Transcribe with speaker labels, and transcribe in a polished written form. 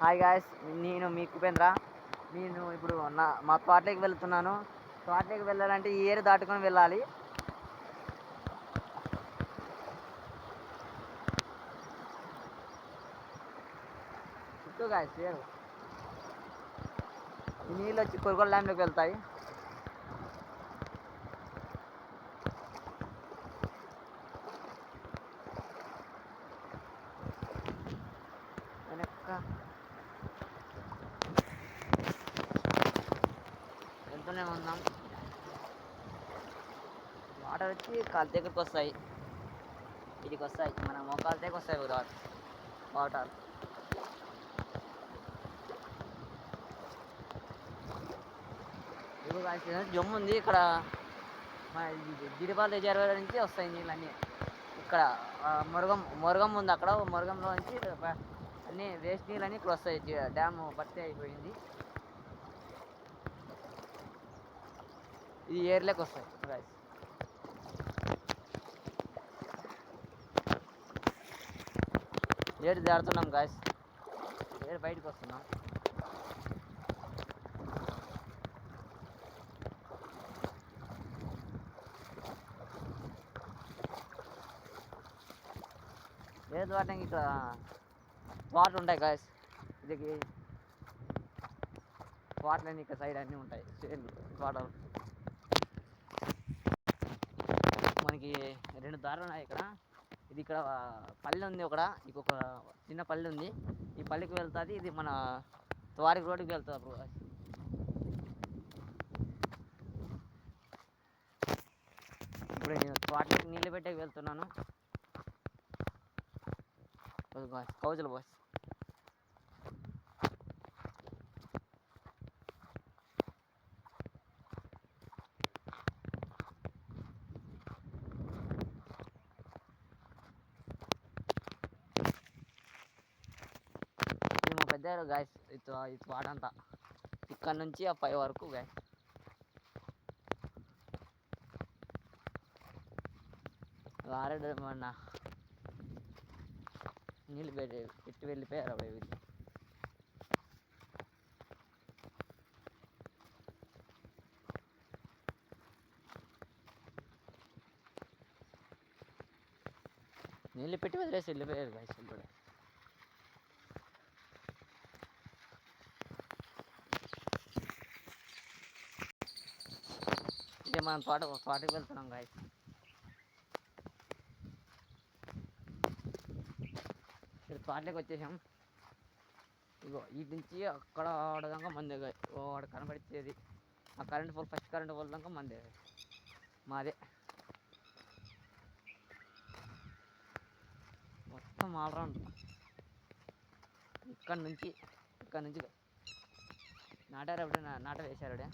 Speaker 1: Hi guys, నేను మీ ఉపేంద్ర. నేను ఇప్పుడు మా తోటలోకి వెళ్తున్నాను. తోటలోకి వెళ్ళాలంటే ఈ ఏరు దాటుకొని వెళ్ళాలి. చుట్టూ గాయస్ ఏరు, ఈ నీళ్ళు వచ్చి కొరకొల డ్యాంలోకి వెళ్తాయి. వెనక్క వెళ్తూనే ఉన్నాం. వాటర్ వచ్చి కాళ్ళ దగ్గరికి వస్తాయి, ఇదికి వస్తాయి, మన మోకాళ్ళ దగ్గరికి వస్తాయి వాటర్. జమ్ము ఉంది ఇక్కడ, మన గిరిబాల రిజర్వాయర్ నుంచి వస్తాయి నీళ్ళన్నీ. ఇక్కడ మొరగం ఉంది, అక్కడ మొరగంలో నుంచి అన్నీ వేస్ట్ నీళ్ళన్నీ ఇక్కడ వస్తాయి. డ్యాము భర్తీ అయిపోయింది, ఇది ఏర్లోకి వస్తాయి గాయస్. ఏరు దాడుతున్నాం గాయస్, ఏరు బయటకు వస్తున్నాం. ఏరు దాటడానికి ఇక్కడ వాటర్ ఉంటాయి గాయస్. ఇది వాటర్ అన్నీ ఇక్కడ సైడ్ అన్నీ ఉంటాయి, వాటర్. మనకి 2 దారులు ఉన్నాయి ఇక్కడ. ఇది ఇక్కడ పల్లె ఉంది, ఇంకొక చిన్న పల్లె ఉంది. ఈ పల్లెకి వెళ్తుంది, ఇది మన త్వారికి రోడ్డుకి వెళ్తుంది. ఇప్పుడు నేను తోటలోకి నీళ్ళు పెట్టే వెళ్తున్నాను. కౌజల బాస్, పెద్ద గాయస్. ఇది వాడంతా ఇక్కడ నుంచి ఆ పై వరకు గాయస్. ఆల్రెడీ మొన్న నీళ్ళు పెట్టి వెళ్ళిపోయారు అప్పుడు. నీళ్ళు పెట్టి వదిలేసి వెళ్ళిపోయారు గాయస్. ఇప్పుడు ఇదే మనం తోటకి వెళ్తున్నాం గాయస్. తోటలోకి వచ్చేసాం. ఇగో వీటి నుంచి అక్కడ ఆడదాకా మందే వాడు కనబడిచ్చేది ఆ current pole, first current pole దాకా మందే, మాదే మొత్తం ఆల్రౌండ్. ఇక్కడ నుంచి నాటారు, అప్పుడే నాట వేశారు.